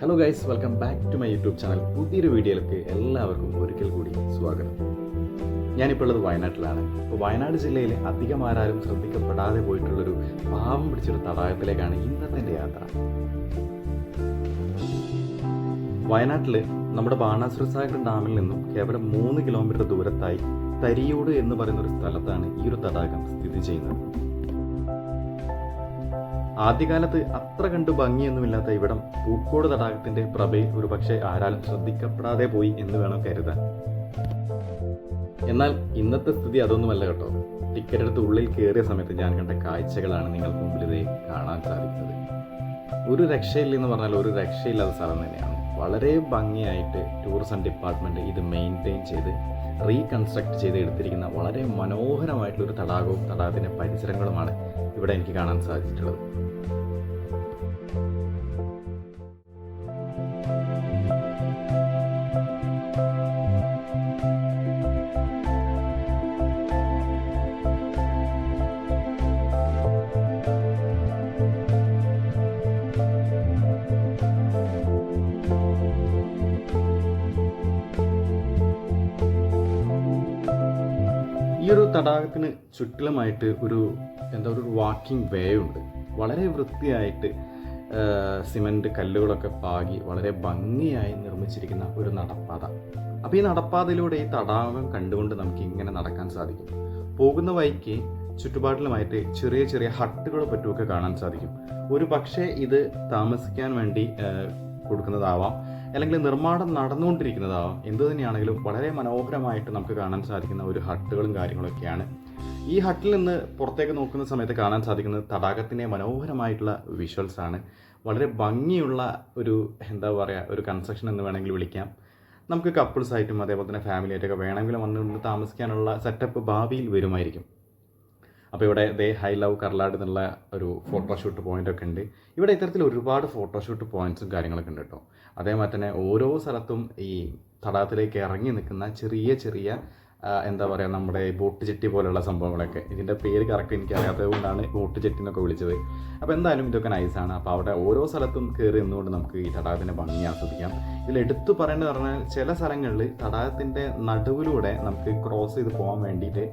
Hello guys, welcome back to my YouTube channel. പുതിയൊരു വീഡിയോയിലേക്ക് എല്ലാവർക്കും ഒരിക്കൽ കൂടി സ്വാഗതം. ഞാനിപ്പോൾ ഉള്ളത് വയനാട്ടിലാണ്. അപ്പോൾ വയനാട് ജില്ലയിൽ അധികം ആരാലും ശ്രദ്ധിക്കപ്പെടാതെ പോയിട്ടുള്ളൊരു പാവം പിടിച്ചൊരു തടാകത്തിലേക്കാണ് ഇന്നത്തെ എൻ്റെ യാത്ര. വയനാട്ടിൽ നമ്മുടെ ബാണാസുര സാഗർ ഡാമിൽ നിന്നും കേവലം 3 കിലോമീറ്റർ ദൂരത്തായി തരിയോട് എന്ന് പറയുന്ന ഒരു സ്ഥലത്താണ് ഈ ഒരു തടാകം സ്ഥിതി ചെയ്യുന്നത്. ആദ്യകാലത്ത് അത്ര കണ്ട് ഭംഗിയൊന്നുമില്ലാത്ത ഇവിടം പൂക്കോട് തടാകത്തിന്റെ പ്രഭയിൽ ഒരു പക്ഷേ ആരാലും ശ്രദ്ധിക്കപ്പെടാതെ പോയി എന്ന് വേണം കരുതാൻ. എന്നാൽ ഇന്നത്തെ സ്ഥിതി അതൊന്നുമല്ല കേട്ടോ. ടിക്കറ്റ് എടുത്ത് ഉള്ളിൽ കയറിയ സമയത്ത് ഞാൻ കണ്ട കാഴ്ചകളാണ് നിങ്ങൾക്ക് മുമ്പിൽ കാണാൻ സാധിക്കുന്നത്. ഒരു രക്ഷയില്ലെന്ന് പറഞ്ഞാൽ ഒരു രക്ഷയില്ലാത്ത സ്ഥലം തന്നെയാണ്. വളരെ ഭംഗിയായിട്ട് ടൂറിസം ഡിപ്പാർട്ട്മെന്റ് ഇത് മെയിൻറ്റെയിൻ ചെയ്ത് റീകൺസ്ട്രക്ട് ചെയ്ത് എടുത്തിരിക്കുന്ന വളരെ മനോഹരമായിട്ടുള്ളൊരു തടാകവും തടാകത്തിന്റെ പരിസരങ്ങളുമാണ് ഇവിടെ എനിക്ക് കാണാൻ സാധിച്ചിട്ടുള്ളത്. ഈ ഒരു തടാകത്തിന് ചുറ്റിലുമായിട്ട് ഒരു വാക്കിംഗ് വേ ഉണ്ട്. വളരെ വൃത്തിയായിട്ട് സിമൻറ്റ് കല്ലുകളൊക്കെ പാകി വളരെ ഭംഗിയായി നിർമ്മിച്ചിരിക്കുന്ന ഒരു നടപ്പാത. അപ്പോൾ ഈ നടപ്പാതയിലൂടെ ഈ തടാകം കണ്ടുകൊണ്ട് നമുക്ക് ഇങ്ങനെ നടക്കാൻ സാധിക്കും. പോകുന്ന വഴിക്ക് ചുറ്റുപാടിലുമായിട്ട് ചെറിയ ചെറിയ ഹട്ടുകൾ പറ്റുമൊക്കെ കാണാൻ സാധിക്കും. ഒരു പക്ഷേ ഇത് താമസിക്കാൻ വേണ്ടി കൊടുക്കുന്നതാവാം, അല്ലെങ്കിൽ നിർമ്മാണം നടന്നുകൊണ്ടിരിക്കുന്നതാവാം. എന്തു തന്നെയാണെങ്കിലും വളരെ മനോഹരമായിട്ട് നമുക്ക് കാണാൻ സാധിക്കുന്ന ഒരു ഹട്ടുകളും കാര്യങ്ങളൊക്കെയാണ്. ഈ ഹട്ടിൽ നിന്ന് പുറത്തേക്ക് നോക്കുന്ന സമയത്ത് കാണാൻ സാധിക്കുന്നത് തടാകത്തിൻ്റെ മനോഹരമായിട്ടുള്ള വിഷ്വൽസ് ആണ്. വളരെ ഭംഗിയുള്ള ഒരു ഒരു കൺസ്ട്രക്ഷൻ എന്ന് വേണമെങ്കിൽ വിളിക്കാം. നമുക്ക് കപ്പിൾസായിട്ടും അതേപോലെ തന്നെ ഫാമിലി ആയിട്ടൊക്കെ വേണമെങ്കിലും വന്നുകൊണ്ട് താമസിക്കാനുള്ള സെറ്റപ്പ് ഭാവിയിൽ വരുമായിരിക്കും. അപ്പോൾ ഇവിടെ ഹൈ ലവ് കർലാട് എന്നുള്ള ഒരു ഫോട്ടോഷൂട്ട് പോയിൻ്റൊക്കെ ഉണ്ട്. ഇവിടെ ഇത്തരത്തിൽ ഒരുപാട് ഫോട്ടോഷൂട്ട് പോയിൻറ്റ്സും കാര്യങ്ങളൊക്കെ ഉണ്ട് കേട്ടോ. അതേമാതിരി തന്നെ ഓരോ സ്ഥലത്തും ഈ തടാകത്തിലേക്ക് ഇറങ്ങി നിൽക്കുന്ന ചെറിയ ചെറിയ നമ്മുടെ ബോട്ട് ജെട്ടി പോലുള്ള സംഭവങ്ങളൊക്കെ. ഇതിൻ്റെ പേര് കറക്റ്റ് എനിക്ക് അറിയാത്തത് കൊണ്ടാണ് ബോട്ട് ജെട്ടി എന്നൊക്കെ വിളിച്ചത്. അപ്പോൾ എന്തായാലും ഇതൊക്കെ നൈസാണ്. അപ്പോൾ അവിടെ ഓരോ സ്ഥലത്തും കയറി നിന്നുകൊണ്ട് നമുക്ക് ഈ തടാകത്തിൻ്റെ ഭംഗി ആസ്വദിക്കാം. ഇതിൽ എടുത്തു പറയേണ്ടത് പറഞ്ഞാൽ ചില സ്ഥലങ്ങളിൽ തടാകത്തിൻ്റെ നടുവിലൂടെ നമുക്ക് ക്രോസ് ചെയ്ത് പോകാൻ വേണ്ടിയിട്ട്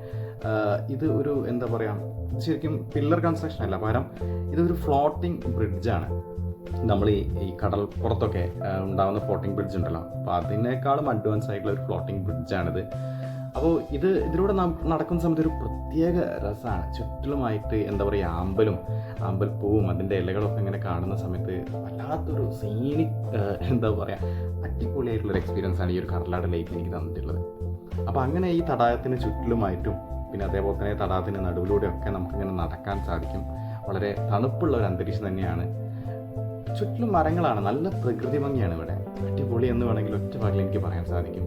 ഇത് ഒരു ശരിക്കും പില്ലർ കൺസ്ട്രക്ഷൻ അല്ല, പകരം ഇതൊരു ഫ്ലോട്ടിംഗ് ബ്രിഡ്ജാണ്. നമ്മൾ ഈ കടൽപ്പുറത്തൊക്കെ ഉണ്ടാകുന്ന ഫ്ലോട്ടിംഗ് ബ്രിഡ്ജ് ഉണ്ടല്ലോ, അപ്പോൾ അതിനേക്കാളും അഡ്വാൻസ് ആയിട്ടുള്ള ഒരു ഫ്ലോട്ടിംഗ് ബ്രിഡ്ജാണിത്. അപ്പോൾ ഇതിലൂടെ നടക്കുന്ന സമയത്ത് ഒരു പ്രത്യേക രസമാണ്. ചുറ്റിലുമായിട്ട് ആമ്പൽപ്പൂവും അതിൻ്റെ ഇലകളൊക്കെ ഇങ്ങനെ കാണുന്ന സമയത്ത് വല്ലാത്തൊരു സീനിക് അടിപൊളിയായിട്ടുള്ളൊരു എക്സ്പീരിയൻസ് ആണ് ഈ ഒരു കർലാട് ലേക്ക് എനിക്ക് തന്നിട്ടുള്ളത്. അപ്പോൾ അങ്ങനെ ഈ തടാകത്തിന് ചുറ്റിലുമായിട്ടും പിന്നെ അതേപോലെ തന്നെ തടാകത്തിൻ്റെ നടുവിലൂടെയൊക്കെ നമുക്കിങ്ങനെ നടക്കാൻ സാധിക്കും. വളരെ തണുപ്പുള്ള ഒരു അന്തരീക്ഷം തന്നെയാണ്. ചുറ്റിലും മരങ്ങളാണ്, നല്ല പ്രകൃതി ഭംഗിയാണ് ഇവിടെ. അടിപൊളി എന്ന് വേണമെങ്കിൽ ഒറ്റ വാക്കിൽ എനിക്ക് പറയാൻ സാധിക്കും.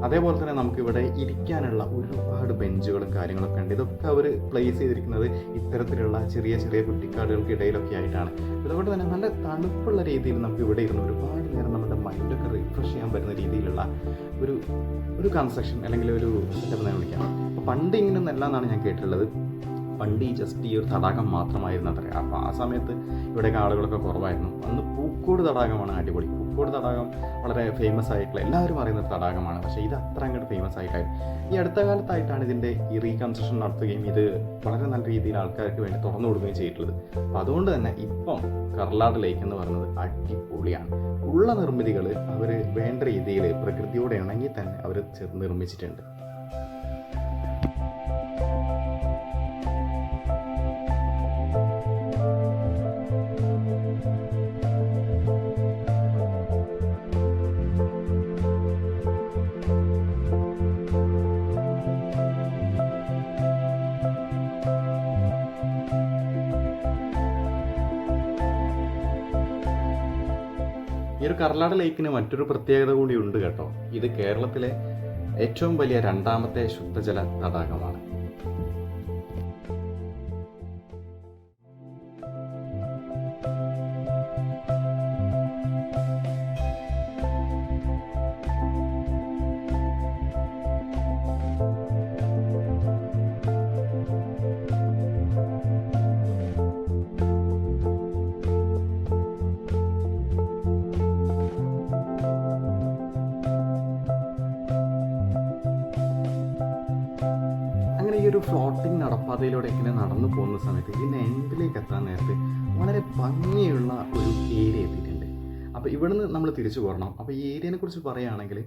അതേപോലെ തന്നെ നമുക്കിവിടെ ഇരിക്കാനുള്ള ഒരുപാട് ബെഞ്ചുകളും കാര്യങ്ങളൊക്കെ ഉണ്ട്. ഇതൊക്കെ അവർ പ്ലേസ് ചെയ്തിരിക്കുന്നത് ഇത്തരത്തിലുള്ള ചെറിയ ചെറിയ കുറ്റിക്കാടുകൾക്ക് ഇടയിലൊക്കെ ആയിട്ടാണ്. അതുകൊണ്ട് തന്നെ നല്ല തണുപ്പുള്ള രീതിയിൽ നമുക്ക് ഇവിടെ ഇരുന്ന് ഒരുപാട് നേരം നമ്മുടെ മൈൻഡൊക്കെ റിഫ്രഷ് ചെയ്യാൻ പറ്റുന്ന രീതിയിലുള്ള ഒരു കൺസ്ട്രക്ഷൻ അല്ലെങ്കിൽ ഒരു സെറ്റപ്പ് എന്ന് വിളിക്കാം. അപ്പോൾ പണ്ട് ഇങ്ങനെയൊന്നല്ല എന്നാണ് ഞാൻ കേട്ടിട്ടുള്ളത്. പണ്ട് ഈ ഒരു തടാകം മാത്രമായിരുന്നു അത്ര. അപ്പോൾ ആ സമയത്ത് ഇവിടെയൊക്കെ ആളുകളൊക്കെ കുറവായിരുന്നു. അന്ന് പൂക്കോട് തടാകമാണ് അടിപൊളി. പൂക്കോട് തടാകം വളരെ ഫേമസ് ആയിട്ടുള്ള എല്ലാവരും അറിയുന്ന തടാകമാണ്. പക്ഷേ ഇത് അത്ര അങ്ങോട്ട് ഫേമസ് ആയിട്ടായിരുന്നു. ഈ അടുത്ത കാലത്തായിട്ടാണ് ഇതിൻ്റെ ഈ റീകൺസ്ട്രക്ഷൻ നടത്തുകയും ഇത് വളരെ നല്ല രീതിയിൽ ആൾക്കാർക്ക് വേണ്ടി തുറന്നു കൊടുക്കുകയും ചെയ്തിട്ടുള്ളത്. അപ്പോൾ അതുകൊണ്ട് തന്നെ ഇപ്പം കർലാട് ലേക്ക് എന്ന് പറയുന്നത് അടിപൊളിയാണ്. ഉള്ള നിർമ്മിതികൾ അവർ വേണ്ട രീതിയിൽ പ്രകൃതിയോട് ഇണങ്ങി തന്നെ അവർ നിർമ്മിച്ചിട്ടുണ്ട്. ഈ ഒരു കർലാട് ലേക്കിന് മറ്റൊരു പ്രത്യേകത കൂടി ഉണ്ട് കേട്ടോ. ഇത് കേരളത്തിലെ ഏറ്റവും വലിയ 2ാമത്തെ ശുദ്ധജല തടാകമാണ്. ഒരു ഫ്ലോട്ടിംഗ് നടപ്പാതയിലൂടെ ഇങ്ങനെ നടന്നു പോകുന്ന സമയത്ത് ഇതിൻ്റെ എൻഡിലേക്ക് എത്താൻ നേരത്ത് വളരെ ഭംഗിയുള്ള ഒരു ഏരിയ എത്തിയിട്ടുണ്ട്. അപ്പോൾ ഇവിടുന്ന് നമ്മൾ തിരിച്ചു പോരണം. അപ്പോൾ ഈ ഏരിയനെ കുറിച്ച് പറയുകയാണെങ്കിൽ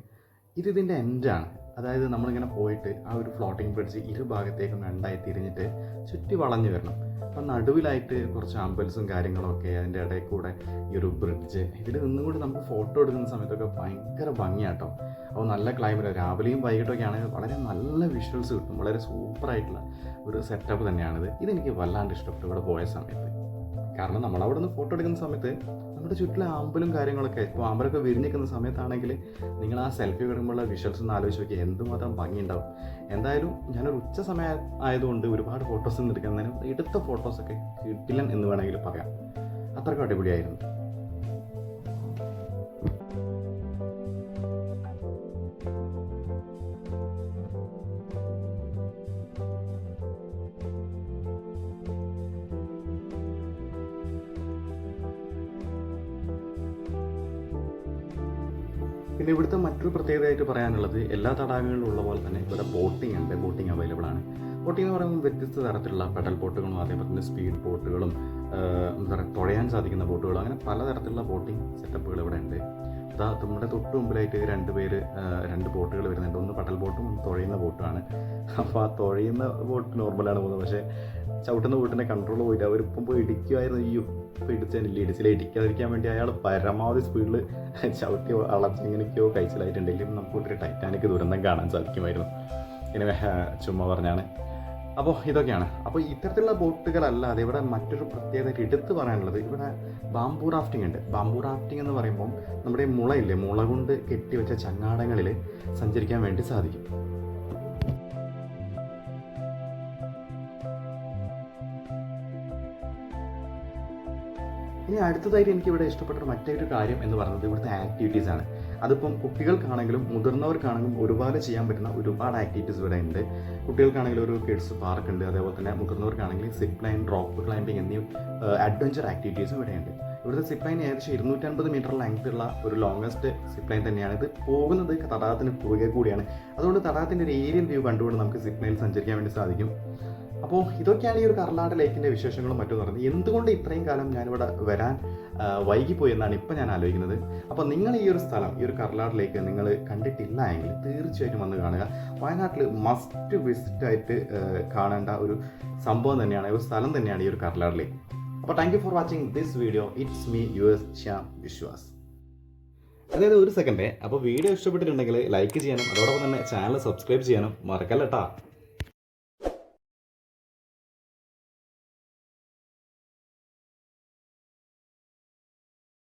ഇതിൻ്റെ എൻഡാണ്. അതായത് നമ്മളിങ്ങനെ പോയിട്ട് ആ ഒരു ഫ്ലോട്ടിംഗ് ബ്രിഡ്ജ് ഇരുഭാഗത്തേക്കും രണ്ടായി തിരിഞ്ഞിട്ട് ചുറ്റി വളഞ്ഞു വരണം. അപ്പം നടുവിലായിട്ട് കുറച്ച് ആംബുലൻസും കാര്യങ്ങളൊക്കെ, അതിൻ്റെ ഇടയിൽ കൂടെ ഈ ഒരു ബ്രിഡ്ജ്, ഇതിൽ നിന്നും കൂടി നമുക്ക് ഫോട്ടോ എടുക്കുന്ന സമയത്തൊക്കെ ഭയങ്കര ഭംഗിയാട്ടോ. അപ്പോൾ നല്ല ക്ലൈമറ്റ്, രാവിലെയും വൈകിട്ടൊക്കെ ആണെങ്കിൽ വളരെ നല്ല വിഷ്വൽസ് കിട്ടും. വളരെ സൂപ്പറായിട്ടുള്ള ഒരു സെറ്റപ്പ് തന്നെയാണിത്. ഇതെനിക്ക് വല്ലാണ്ട് ഇഷ്ടപ്പെട്ടു ഇവിടെ പോയ സമയത്ത്. കാരണം നമ്മളവിടെ നിന്ന് ഫോട്ടോ എടുക്കുന്ന സമയത്ത് നമ്മുടെ ചുറ്റിലെ ആമ്പലും കാര്യങ്ങളൊക്കെ, ഇപ്പോൾ ആമ്പലൊക്കെ വിരിഞ്ഞിരിക്കുന്ന സമയത്താണെങ്കിൽ നിങ്ങൾ ആ സെൽഫി എടുക്കുമ്പോഴുള്ള വിഷ്വൽസ് ഒന്ന് ആലോചിച്ച് നോക്കിയാൽ എന്തുമാത്രം ഭംഗിയുണ്ടാവും. എന്തായാലും ഞാനൊരു ഉച്ച സമയം ആയതുകൊണ്ട് ഒരുപാട് ഫോട്ടോസൊന്നും എടുക്കുന്നതിന് എടുത്ത ഫോട്ടോസൊക്കെ കിട്ടില്ല എന്ന് വേണമെങ്കിൽ പറയാം. അത്രയ്ക്കും അടിപൊളിയായിരുന്നു. പിന്നെ ഇവിടുത്തെ മറ്റൊരു പ്രത്യേകതയായിട്ട് പറയാനുള്ളത്, എല്ലാ തടാകങ്ങളിലും ഉള്ള പോലെ തന്നെ ഇവിടെ ബോട്ടിംഗ് ഉണ്ട്. ബോട്ടിംഗ് അവൈലബിൾ ആണ്. ബോട്ടിംഗ് എന്ന് പറയുമ്പോൾ വ്യത്യസ്ത തരത്തിലുള്ള പെഡൽ ബോട്ടുകളും അതേപോലെ തന്നെ സ്പീഡ് ബോട്ടുകളും എന്താ പറയുക തുഴയാൻ സാധിക്കുന്ന ബോട്ടുകളും, അങ്ങനെ പലതരത്തിലുള്ള ബോട്ടിംഗ് സെറ്റപ്പുകൾ ഇവിടെ ഉണ്ട്. നമ്മുടെ തൊട്ട് മുമ്പിലായിട്ട് രണ്ട് ബോട്ടുകൾ വരുന്നുണ്ട്. ഒന്ന് പെഡൽ ബോട്ടും ഒന്ന് തുഴയുന്ന ബോട്ടുമാണ്. അപ്പോൾ ആ തുഴയുന്ന ബോട്ട് നോർമലാണ് പോകുന്നത്, പക്ഷേ ചവിട്ടുന്ന ബോട്ടിൻ്റെ കൺട്രോൾ പോയിട്ട് അവരിപ്പം പോയി ഇടിക്കുമായിരുന്നു. ഇപ്പോൾ ഇടിക്കാതിരിക്കാൻ വേണ്ടി അയാൾ പരമാവധി സ്പീഡിൽ ചവിട്ടി എങ്ങനെയൊക്കെയോ കഴിച്ചിലായിട്ടുണ്ടെങ്കിലും നമുക്കൊരു ടൈറ്റാനിക് ദുരന്തം കാണാൻ സാധിക്കുമായിരുന്നു. ഇങ്ങനെ ചുമ്മാ പറഞ്ഞാണ്. അപ്പോൾ ഇതൊക്കെയാണ്. അപ്പോൾ ഇത്തരത്തിലുള്ള ബോട്ടുകളല്ലാതെ ഇവിടെ മറ്റൊരു പ്രത്യേകത എടുത്ത് പറയാനുള്ളത്, ഇവിടെ ബാംബൂ റാഫ്റ്റിംഗ് ഉണ്ട്. ബാംബൂ റാഫ്റ്റിംഗ് എന്ന് പറയുമ്പം നമ്മുടെ മുള കൊണ്ട് കെട്ടിവെച്ച ചങ്ങാടങ്ങളിൽ സഞ്ചരിക്കാൻ വേണ്ടി സാധിക്കും. ഇനി അടുത്തതായിട്ട് എനിക്കിവിടെ ഇഷ്ടപ്പെട്ട മറ്റൊരു കാര്യം എന്ന് പറയുന്നത് ഇവിടുത്തെ ആക്ടിവിറ്റീസാണ്. അതിപ്പം കുട്ടികൾക്കാണെങ്കിലും മുതിർന്നവർക്കാണെങ്കിലും ഒരുപാട് ചെയ്യാൻ പറ്റുന്ന ഒരുപാട് ആക്ടിവിറ്റീസ് ഇവിടെ ഉണ്ട്. കുട്ടികൾക്കാണെങ്കിലും ഒരു കിഡ്സ് പാർക്ക് ഉണ്ട്. അതേപോലെ തന്നെ മുതിർന്നവർക്കാണെങ്കിൽ സിപ്പ് ലൈൻ, റോപ്പ് ക്ലൈമ്പിംഗ് എന്നീ അഡ്വഞ്ചർ ആക്ടിവിറ്റീസും ഇവിടെ ഉണ്ട്. ഇവിടുത്തെ സിപ്പ് ലൈൻ ഏകദേശം 250 മീറ്റർ ലെങ്ത് ഉള്ള ഒരു ലോങ്ങസ്റ്റ് സിപ്പ് ലൈൻ തന്നെയാണ്. ഇത് പോകുന്നത് തടാകത്തിന് കുറുകെ കൂടിയാണ്. അതുകൊണ്ട് തടാകത്തിൻ്റെ ഒരു ഏരിയൽ വ്യൂ കണ്ടുകൊണ്ട് നമുക്ക് സിപ്പ് ലൈനിൽ സഞ്ചരിക്കാൻ വേണ്ടി സാധിക്കും. അപ്പോൾ ഇതൊക്കെയാണ് ഈ ഒരു കർലാട് ലേക്കിൻ്റെ വിശേഷങ്ങളും മറ്റും പറയുന്നത്. എന്തുകൊണ്ട് ഇത്രയും കാലം ഞാനിവിടെ വരാൻ വൈകിപ്പോയി എന്നാണ് ഇപ്പം ഞാൻ ആലോചിക്കുന്നത്. അപ്പോൾ നിങ്ങൾ ഈ ഒരു സ്ഥലം, ഈ ഒരു കർലാട് ലേക്ക് നിങ്ങൾ കണ്ടിട്ടില്ല എങ്കിൽ തീർച്ചയായിട്ടും വന്ന് കാണുക. വയനാട്ടിൽ മസ്റ്റ് വിസിറ്റായിട്ട് കാണേണ്ട ഒരു സംഭവം തന്നെയാണ്, ഒരു സ്ഥലം തന്നെയാണ് ഈ ഒരു കർലാട് ലേക്ക്. അപ്പോൾ thank you for watching this video. It's me yours Shyam Vishwas. അതായത് ഒരു സെക്കൻഡ്, അപ്പോൾ വീഡിയോ ഇഷ്ടപ്പെട്ടിട്ടുണ്ടെങ്കിൽ ലൈക്ക് ചെയ്യാനും അതോടൊപ്പം തന്നെ ചാനൽ സബ്സ്ക്രൈബ് ചെയ്യാനും മറക്കല്ലേട്ടാ.